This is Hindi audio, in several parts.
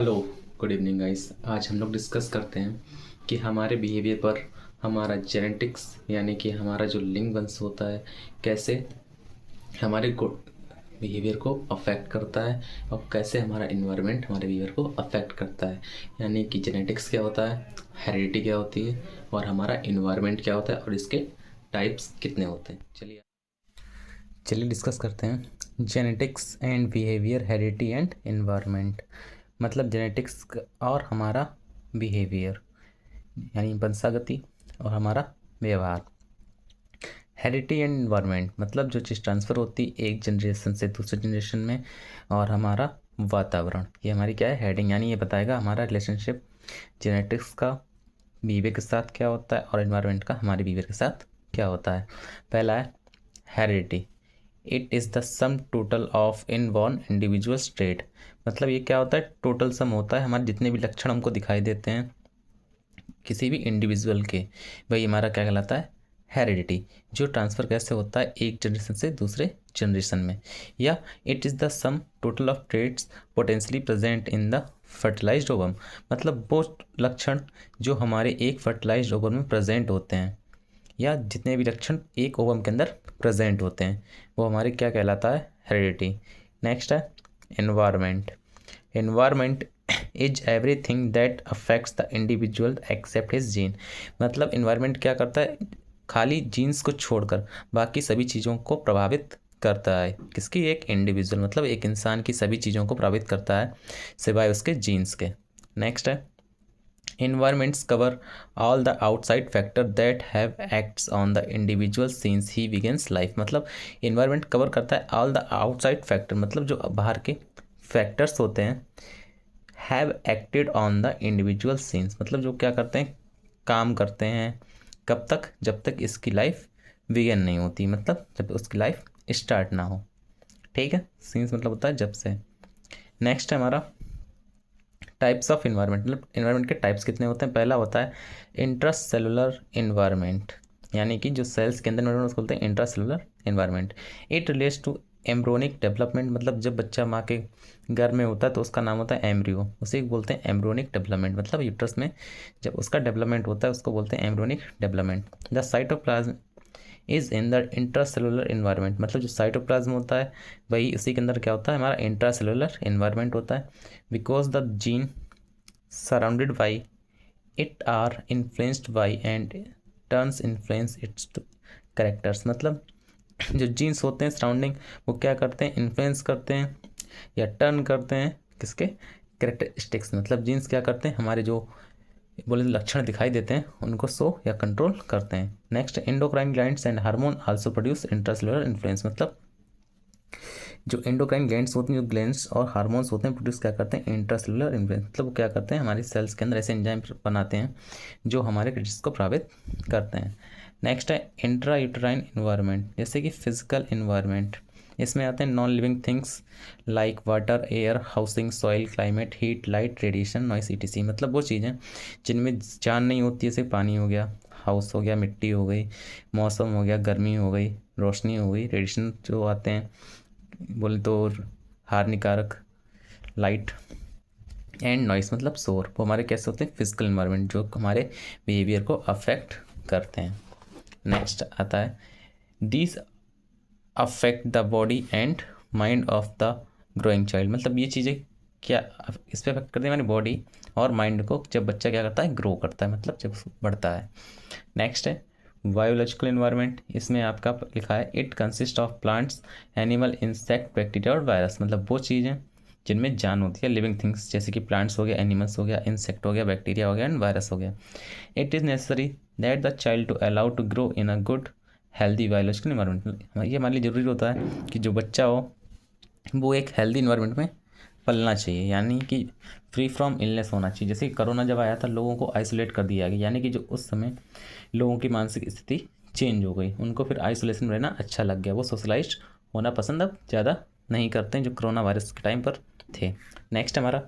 Hello, good evening guys. आज हम लोग डिस्कस करते हैं कि हमारे बिहेवियर पर हमारा जेनेटिक्स यानी कि हमारा जो लिंग वंश होता है कैसे हमारे बिहेवियर को अफेक्ट करता है और कैसे हमारा इन्वायरमेंट हमारे बिहेवियर को अफेक्ट करता है। यानी कि जेनेटिक्स क्या होता है, हेरिडिटी क्या होती है और हमारा इन्वायरमेंट क्या होता है और इसके टाइप्स कितने होते हैं। चलिए डिस्कस करते हैं genetics and behaviour, heredity and environment. मतलब जेनेटिक्स और हमारा बिहेवियर यानी वंशागति और हमारा व्यवहार। हेरिडिटी एंड इन्वायरमेंट मतलब जो चीज़ ट्रांसफ़र होती है एक जनरेशन से दूसरे जनरेशन में, और हमारा वातावरण। ये हमारी क्या है, हेडिंग, यानी ये बताएगा हमारा रिलेशनशिप जेनेटिक्स का बिहेवियर के साथ क्या होता है और इन्वायरमेंट का हमारे बिहेवियर के साथ क्या होता है। पहला है heredity. It is the sum total of inborn individual trait. मतलब ये क्या होता है, टोटल सम होता है हमारे जितने भी लक्षण हमको दिखाई देते हैं किसी भी इंडिविजुअल के, वही हमारा क्या कहलाता है, हेरिडिटी। जो ट्रांसफ़र कैसे होता है एक जनरेशन से दूसरे जनरेशन में। या it is the sum total of traits potentially present in the fertilized ovum. मतलब वो लक्षण जो हमारे एक फर्टिलाइज्ड ओवम में प्रेजेंट होते हैं या जितने भी लक्षण एक ओवम के अंदर प्रेजेंट होते हैं वो हमारे क्या कहलाता है, हेरिडिटी। नेक्स्ट है environment. Environment is everything that affects the individual except his gene. मतलब इन्वायरमेंट क्या करता है, खाली जीन्स को छोड़कर बाकी सभी चीज़ों को प्रभावित करता है। किसकी, एक इंडिविजुअल, मतलब एक इंसान की सभी चीज़ों को प्रभावित करता है सिवाय उसके जीन्स के। नेक्स्ट है environments cover all the outside factor that have acts on the individual since he begins life। मतलब environment cover करता है all the outside factor, मतलब जो बाहर के factors होते हैं have acted on the individual since, मतलब जो क्या करते हैं, काम करते हैं कब तक, जब तक इसकी लाइफ बिगन नहीं होती, मतलब जब उसकी लाइफ स्टार्ट ना हो। ठीक है, since मतलब होता है जब से। नेक्स्ट है हमारा टाइप्स ऑफ इन्वायरमेंट। मतलब इन्वायरमेंट के टाइप्स कितने होते हैं। पहला होता है इंट्रा सेलुलर इन्वायरमेंट, यानी कि जो सेल्स के अंदर इन्वायरमेंट उसको बोलते हैं intracellular environment. It relates to embryonic development, मतलब जब बच्चा माँ के घर में होता है तो उसका नाम होता है एम्ब्रियो, उसे बोलते हैं एम्ब्रोनिक डेवलपमेंट। मतलब यूट्रस में जब उसका डेवलपमेंट होता है उसको बोलते हैं embryonic development. The cytoplasm is in the intracellular environment, मतलब जो साइटोप्लाज्म होता है वही उसी के अंदर क्या होता है, हमारा इंट्रासेलुलर इन्वायरमेंट होता है। Because the gene surrounded by it are influenced by and turns influence its characters। मतलब जो जीन्स होते हैं सराउंडिंग वो क्या करते हैं, इन्फ्लुएंस करते हैं या टर्न करते हैं किसके, करेक्टरिस्टिक्स। मतलब जीन्स क्या करते हैं, हमारे जो बोले लक्षण दिखाई देते हैं उनको शो या कंट्रोल करते हैं। Next endocrine glands and hormone also produce intracellular influence. मतलब जो एंडोक्राइन ग्लैंड्स होती हैं, जो ग्लैंड्स और हार्मोन्स होते हैं प्रोड्यूस क्या करते हैं, इंट्रासेलुलर इन्फ्लुएंस। मतलब वो क्या करते हैं, हमारी सेल्स के अंदर ऐसे एंजाइम बनाते हैं जो हमारे डिजीज को प्रभावित करते हैं। नेक्स्ट है इंट्रा यूटराइन इन्वायरमेंट, जैसे कि फिजिकल इन्वायरमेंट। इसमें आते हैं non living things like water, air, housing, soil, climate, heat, light, radiation, noise, etc. मतलब वो चीज़ें जिनमें जान नहीं होती है, जैसे पानी हो गया, हाउस हो गया, मिट्टी हो गई, मौसम हो गया, गर्मी हो गई, रोशनी हो गई, रेडिएशन जो आते हैं बोले तो हानिकारक, लाइट एंड नॉइस मतलब शोर, वो हमारे कैसे होते हैं, फिजिकल इन्वायरमेंट जो हमारे बिहेवियर को अफेक्ट करते हैं। नेक्स्ट आता है this affect the body and mind of the growing child. मतलब ये चीज़ें क्या इस पर अफेक्ट करती है हमारी बॉडी और माइंड को, जब बच्चा क्या करता है, ग्रो करता है, मतलब जब बढ़ता है। नेक्स्ट है बायोलॉजिकल इन्वायरमेंट। इसमें आपका लिखा है it consist of plants, animal, insect, bacteria और वायरस। मतलब वो चीज़ें जिनमें जान होती है, लिविंग थिंग्स, जैसे कि प्लांट्स हो गया, एनिमल्स हो गया, इंसेक्ट हो गया, बैक्टीरिया हो गया एंड वायरस हो गया। It is necessary that the child to allow to grow in a good healthy biological environment. ये हमारे लिए ज़रूरी होता है कि जो बच्चा हो वो एक हेल्दी इन्वायरमेंट में पलना चाहिए, यानी कि फ्री फ्रॉम इलनेस होना चाहिए। जैसे कोरोना जब आया था लोगों को आइसोलेट कर दिया गया, यानी कि जो उस समय लोगों की मानसिक स्थिति चेंज हो गई, उनको फिर आइसोलेशन में रहना अच्छा लग गया, वो सोशलाइज होना पसंद अब ज़्यादा नहीं करते हैं जो कोरोना वायरस के टाइम पर थे। नेक्स्ट हमारा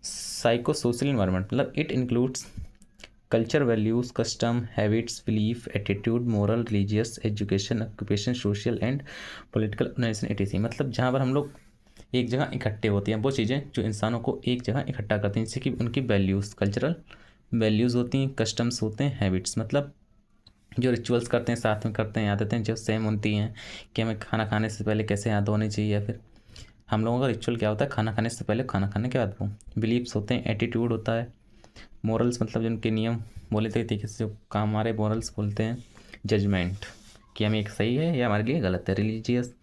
साइको सोशल इन्वायरमेंट। मतलब it includes culture, values, custom, habits, belief, attitude, moral, religious, education, occupation, social and political organization, etc. मतलब जहाँ पर हम लोग एक जगह इकट्ठे होती हैं, वो चीज़ें जो इंसानों को एक जगह इकट्ठा करती हैं, जैसे कि उनकी वैल्यूज़, कल्चरल वैल्यूज़ होती हैं, कस्टम्स होते हैं, हैबिट्स, मतलब जो रिचुअल्स करते हैं साथ में करते हैं, आदतें जो सेम होती हैं कि हमें खाना खाने से पहले कैसे हाथ धोने चाहिए, या फिर हम लोगों का रिचुअल क्या होता है, खाना खाने से पहले, खाना खाने के बाद वो बिलीव्स होते हैं, एटीट्यूड होता है, मोरल्स मतलब जिनके नियम बोले थे तरीके से जो काम हमारे मोरल्स बोलते हैं, जजमेंट कि हमें एक सही है या हमारे लिए गलत है, religious,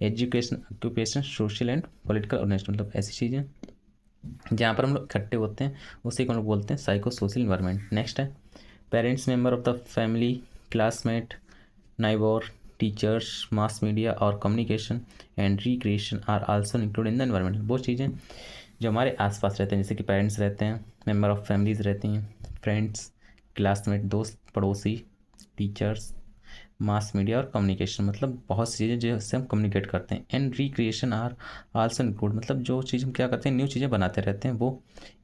education, occupation, social and political organization, मतलब ऐसी चीज़ें जहाँ पर हम लोग इकट्ठे होते हैं, उसी को हम लोग बोलते हैं साइको सोशल इन्वायरमेंट। नेक्स्ट है parents, member of the family, classmate, neighbour, teachers, mass media और communication and recreation are also include in the environment. वो चीज़ें जो हमारे आसपास रहते हैं, जैसे कि पेरेंट्स रहते हैं, मेंबर ऑफ फैमिलीज रहती हैं, फ्रेंड्स, क्लासमेट, दोस्त, पड़ोसी, टीचर्स, मास मीडिया और कम्युनिकेशन, मतलब बहुत सी चीज़ें जिससे हम कम्युनिकेट करते हैं। And recreation are also include, मतलब जो चीज़ हम क्या करते हैं, न्यू चीज़ें बनाते रहते हैं, वो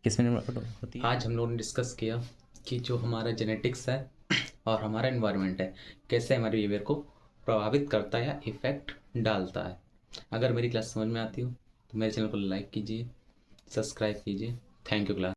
किसमें होती है। आज हम लोगों ने डिस्कस किया कि जो हमारा जेनेटिक्स है और हमारा इन्वायरमेंट है कैसे हमारे बिहेवियर को प्रभावित करता है या इफ़ेक्ट डालता है। अगर मेरी क्लास समझ में आती हो तो मेरे चैनल को लाइक कीजिए, सब्सक्राइब कीजिए। Thank you class.